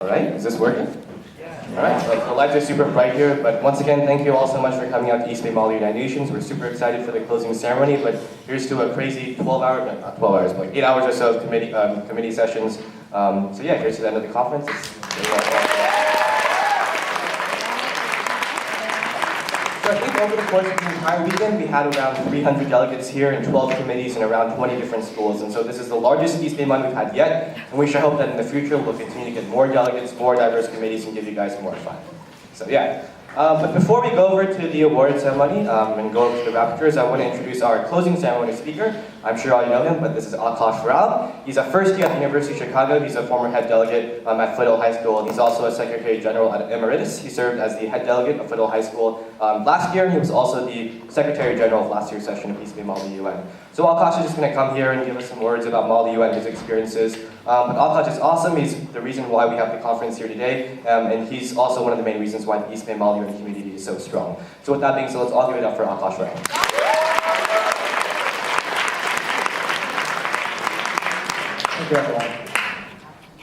All right, is this working? All right, well, the lights are super bright here, but once again, thank you all so much for coming out to East Bay Mall United Nations. We're super excited for the closing ceremony, but here's to a crazy 12 hours, not 12 hours, but 8 hours or so of committee sessions. So yeah, here's to the end of the conference. So I think over the course of the entire weekend, we had around 300 delegates here in 12 committees in around 20 different schools. And so this is the largest East Bay Month we've had yet, and we sure hope that in the future we'll continue to get more delegates, more diverse committees, and give you guys more fun. So yeah. But before we go over to the award ceremony and go over to the raptors, I want to introduce our closing ceremony speaker. I'm sure all you know him, but this is Akash Rao. He's a first year at the University of Chicago. He's a former head delegate at Foothill High School, and he's also a Secretary General at Emeritus. He served as the head delegate of Foothill High School last year, and he was also the Secretary General of last year's session of East Bay Mall UN. So Akash is just going to come here and give us some words about Mall UN, his experiences. But Akash is awesome. He's the reason why we have the conference here today, and he's also one of the main reasons why the East Bay Mall UN community is so strong. So with that being said, let's all give it up for Akash Rao. Thank you, everyone.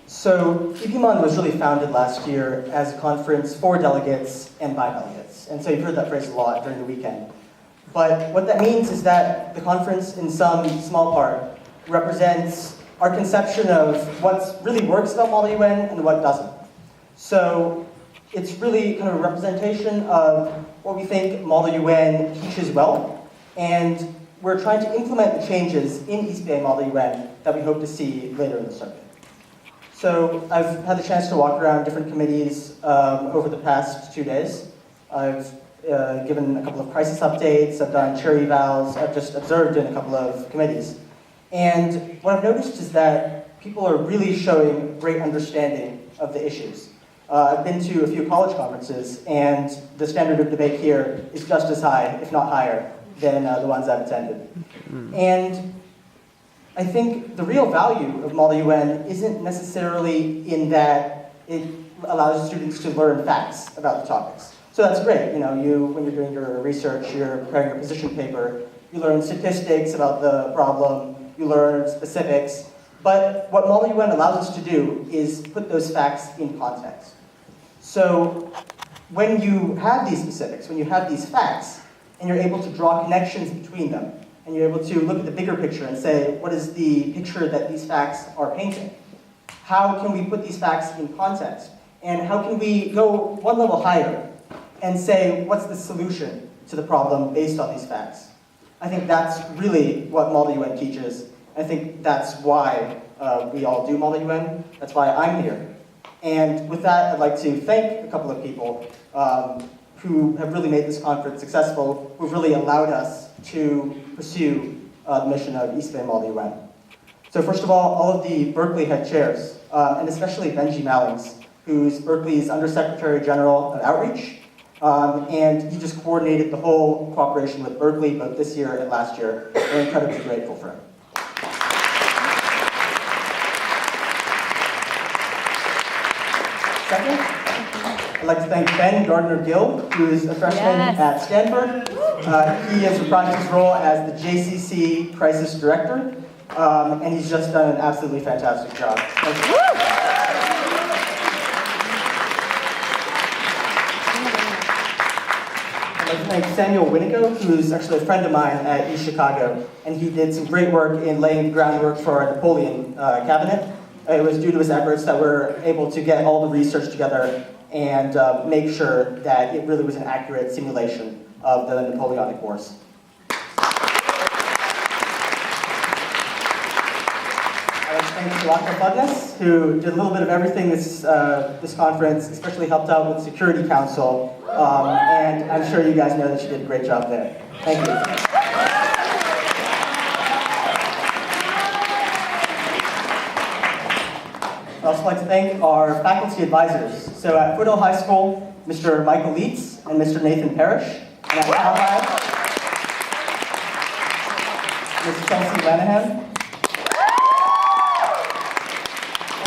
So EBMUN was really founded last year as a conference for delegates and by delegates. And so you've heard that phrase a lot during the weekend. But what that means is that the conference, in some small part, represents our conception of what really works about Mall UN and what doesn't. So it's really kind of a representation of what we think Mall UN teaches well, and we're trying to implement the changes in East Bay Mall UN that we hope to see later in the circuit. So I've had the chance to walk around different committees over the past 2 days. I've given a couple of crisis updates, I've done chair evals, I've just observed in a couple of committees. And what I've noticed is that people are really showing great understanding of the issues. I've been to a few college conferences, and the standard of debate here is just as high, if not higher, than the ones I've attended. And I think the real value of Mall UN isn't necessarily in that it allows students to learn facts about the topics. So that's great. You know, when you're doing your research, you're preparing your position paper, you learn statistics about the problem, you learn specifics. But what Mall UN allows us to do is put those facts in context. So when you have these specifics, when you have these facts, and you're able to draw connections between them, and you're able to look at the bigger picture and say, what is the picture that these facts are painting? How can we put these facts in context? And how can we go one level higher and say, what's the solution to the problem based on these facts? I think that's really what Mall UN teaches. I think that's why we all do Mall UN. That's why I'm here. And with that, I'd like to thank a couple of people who have really made this conference successful, who've really allowed us to pursue the mission of East Bay Mall UN. So first of all of the Berkeley head chairs, and especially Benji Mallings, who's Berkeley's Undersecretary General of Outreach, and he just coordinated the whole cooperation with Berkeley, both this year and last year. We're incredibly grateful for him. Second, I'd like to thank Ben Gardner-Gill, who is a freshman at Stanford. He has reprised his role as the JCC Crisis Director, and he's just done an absolutely fantastic job. Thank you. I'd like to thank Samuel Winico, who's actually a friend of mine at East Chicago, and he did some great work in laying the groundwork for our Napoleon cabinet. It was due to his efforts that we're able to get all the research together and make sure that it really was an accurate simulation of the Napoleonic Wars. I want to thank Shalaka Fudness, who did a little bit of everything this conference, especially helped out with the Security Council, and I'm sure you guys know that she did a great job there. Thank you. I'd also like to thank our faculty advisors. So at Foothill High School, Mr. Michael Leitz and Mr. Nathan Parrish. And at Cal High, Ms. Chelsea Lanahan.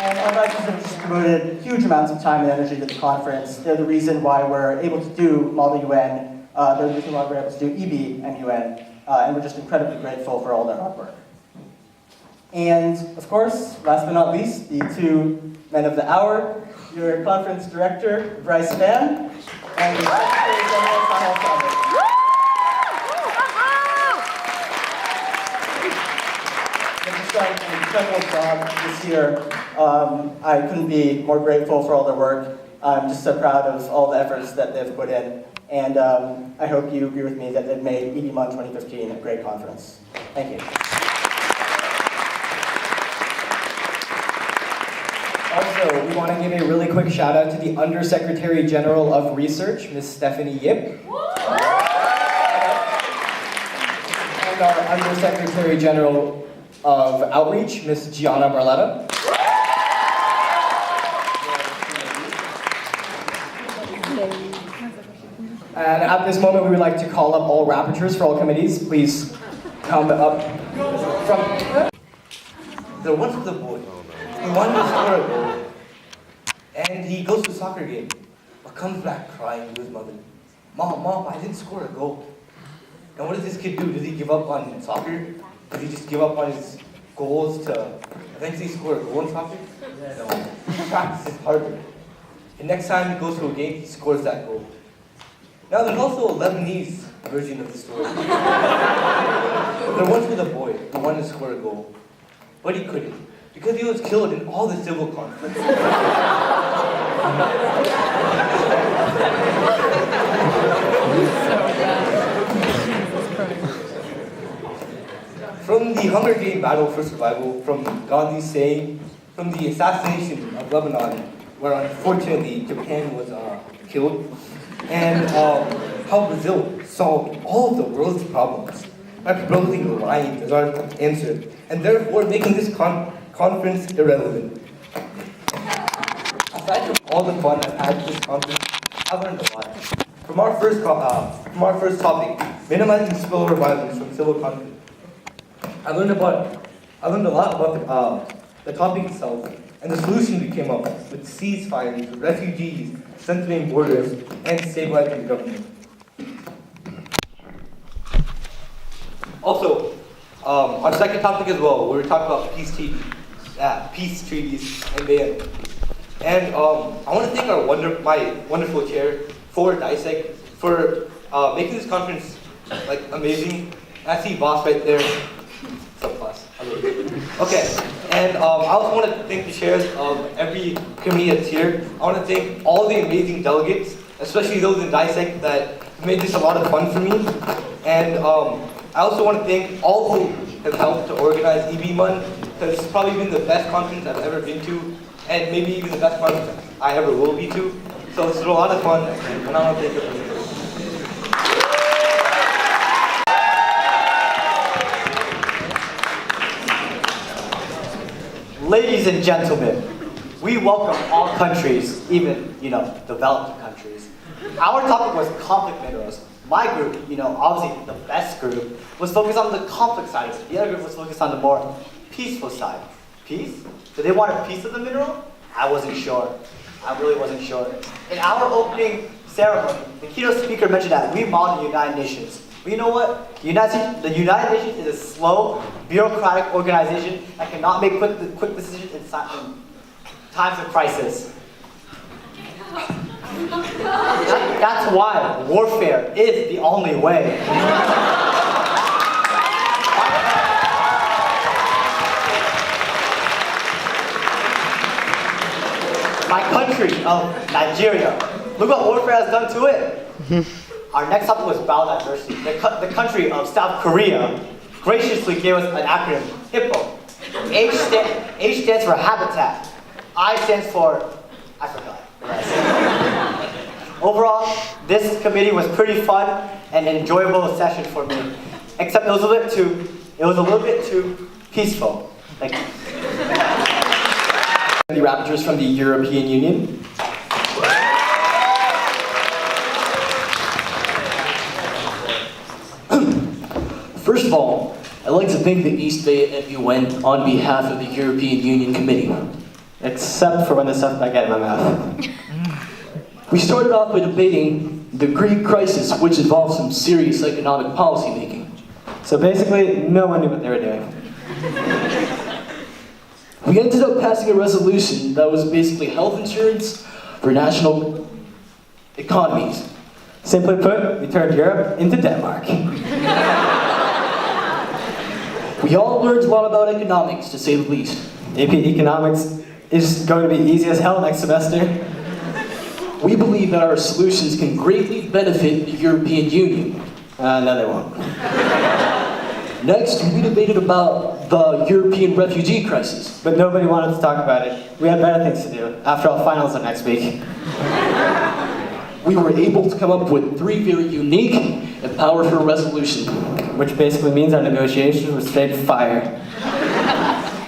And our advisors have just devoted huge amounts of time and energy to the conference. They're the reason why we're able to do Mall UN. They're the reason why we're able to do EBMUN, and we're just incredibly grateful for all their hard work. And of course, last but not least, the two men of the hour, your conference director, Bryce Van, and your Secretary General, Kyle Salvin. They've done an incredible job this year. I couldn't be more grateful for all their work. I'm just so proud of all the efforts that they've put in. And I hope you agree with me that they've made EBMUN2015 a great conference. Thank you. Also, we want to give a really quick shout out to the Undersecretary General of Research, Ms. Stephanie Yip. And our Undersecretary General of Outreach, Ms. Gianna Barletta. And at this moment, we would like to call up all rapporteurs for all committees. Please come up from... There once was a boy. He wanted to score a goal. And he goes to a soccer game, but comes back crying to his mother. Mom, I didn't score a goal. And what does this kid do? Does he give up on soccer? Does he just give up on his goals to eventually score a goal in soccer? No. He practices harder. And next time he goes to a game, he scores that goal. Now, there's also a Lebanese version of the story. There once was a boy who wanted to score a goal, but he couldn't, because he was killed in all the civil conflicts. From the Hunger Game battle for survival, from Gandhi's saying, from the assassination of Lebanon, where unfortunately Japan was killed, and how Brazil solved all of the world's problems by proposing lying as our answer, and therefore making this conference irrelevant. Aside from all the fun I've had at this conference, I've learned a lot. From our first topic, minimizing spillover violence from civil conflict, I learned a lot about the topic itself and the solution we came up with ceasefires for refugees, strengthening borders, and stabilizing government. Also, our second topic as well, we were talking about peace treaties, and they. And I want to thank my wonderful chair for DISEC for making this conference amazing. I see boss right there. Subclass. Okay, and I also want to thank the chairs of every committee that's here. I want to thank all the amazing delegates, especially those in DISEC that made this a lot of fun for me. And I also want to thank all who have helped to organize EBMUN, because it's probably been the best conference I've ever been to, and maybe even the best conference I ever will be to. So it's been a lot of fun, and I want to thank everyone. Ladies and gentlemen, we welcome all countries, even, developed countries. Our topic was conflict minerals. My group, obviously the best group, was focused on the conflict side of it. The other group was focused on the more peaceful side. Peace? Do they want a piece of the mineral? I wasn't sure. I really wasn't sure. In our opening ceremony, the keynote speaker mentioned that we model the United Nations. But you know what? The United Nations is a slow, bureaucratic organization that cannot make quick decisions in times of crisis. That's why warfare is the only way. My country of Nigeria, look what warfare has done to it. Our next topic was biodiversity. The country of South Korea graciously gave us an acronym, HIPPO. H stands for habitat. I stands for, I forgot. Overall, this committee was pretty fun and enjoyable session for me. Except it was a little bit too peaceful. Thank you. The rapporteurs from the European Union. First of all, I'd like to thank the East Bay EBMUN on behalf of the European Union Committee. Except for when the stuff I get in my mouth. We started off by debating the Greek crisis, which involved some serious economic policy making. So basically, no one knew what they were doing. We ended up passing a resolution that was basically health insurance for national economies. Simply put, we turned Europe into Denmark. We all learned a lot about economics, to say the least. AP Economics is going to be easy as hell next semester. We believe that our solutions can greatly benefit the European Union. No, they won't. Next, we debated about the European refugee crisis. But nobody wanted to talk about it. We had better things to do. After all, finals are next week. We were able to come up with 3 very unique and powerful resolutions. Which basically means our negotiations were straight fire.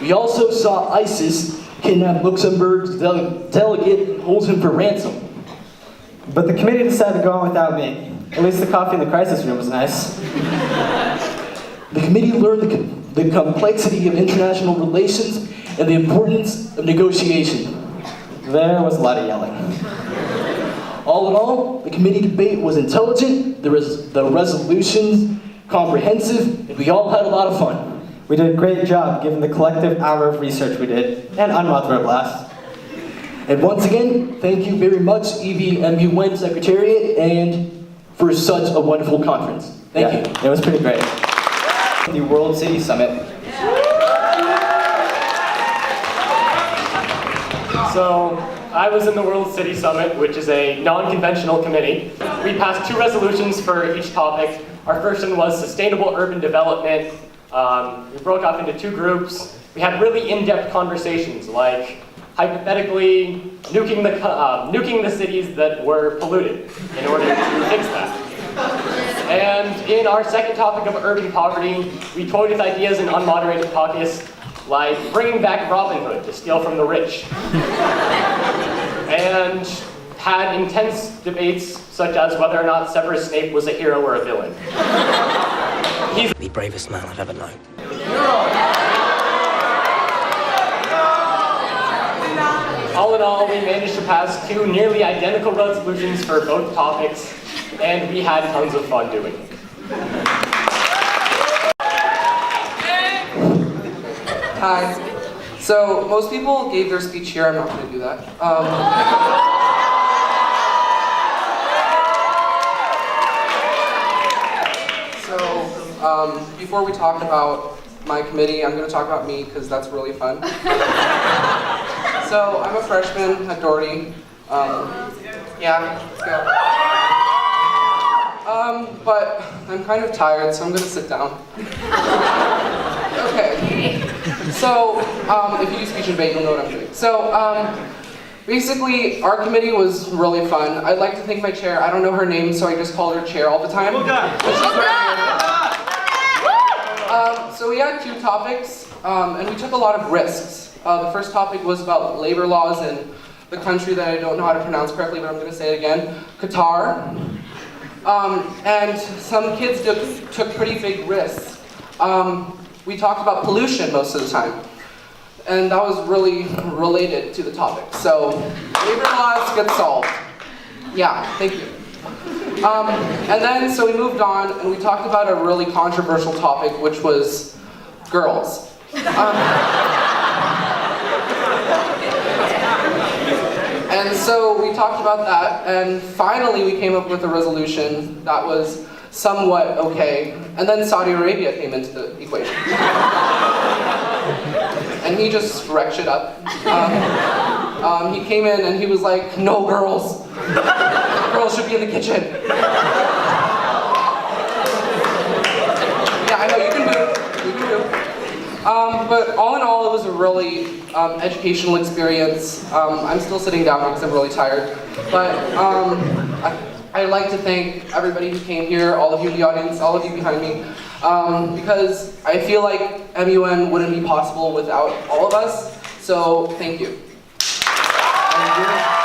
We also saw ISIS kidnap Luxembourg's delegate and hold him for ransom. But the committee decided to go on without me. At least the coffee in the crisis room was nice. The committee learned the complexity of international relations and the importance of negotiation. There was a lot of yelling. All in all, the committee debate was intelligent, the resolutions comprehensive, and we all had a lot of fun. We did a great job given the collective hour of research we did, and unmothered our blast. And once again, thank you very much, EBMUN Secretariat, and for such a wonderful conference. Thank you. It was pretty great. The World City Summit. So, I was in the World City Summit, which is a non-conventional committee. We passed 2 resolutions for each topic. Our first one was sustainable urban development. We broke off into 2 groups. We had really in-depth conversations, like hypothetically nuking the cities that were polluted in order to fix that. And in our second topic of urban poverty, we toyed with ideas in unmoderated caucus, like bringing back Robin Hood to steal from the rich. And had intense debates such as whether or not Severus Snape was a hero or a villain. He's the bravest man I've ever known. All in all, we managed to pass 2 nearly identical resolutions for both topics, and we had tons of fun doing it. Hi. So, most people gave their speech here. I'm not going to do that. Before we talk about my committee, I'm going to talk about me because that's really fun. So, I'm a freshman at Doherty. Yeah, let's go. But I'm kind of tired, so I'm going to sit down. Okay. So, if you do speech and debate, you'll know what I'm doing. So, basically, our committee was really fun. I'd like to thank my chair. I don't know her name, so I just call her Chair all the time. So we had 2 topics, and we took a lot of risks. The first topic was about labor laws in the country that I don't know how to pronounce correctly, but I'm going to say it again, Qatar. And some kids took pretty big risks. We talked about pollution most of the time, and that was really related to the topic. So, labor laws get solved. Yeah, thank you. And then, so we moved on, and we talked about a really controversial topic, which was girls. And so we talked about that, and finally we came up with a resolution that was somewhat okay, and then Saudi Arabia came into the equation. And he just wrecked shit up. He came in and he was like, no girls. Girls should be in the kitchen. Yeah, I know, you can boo. You can boo. But all in all, it was a really educational experience. I'm still sitting down because I'm really tired. But I'd like to thank everybody who came here, all of you in the audience, all of you behind me, because I feel like MUN wouldn't be possible without all of us. So, thank you. Thank you.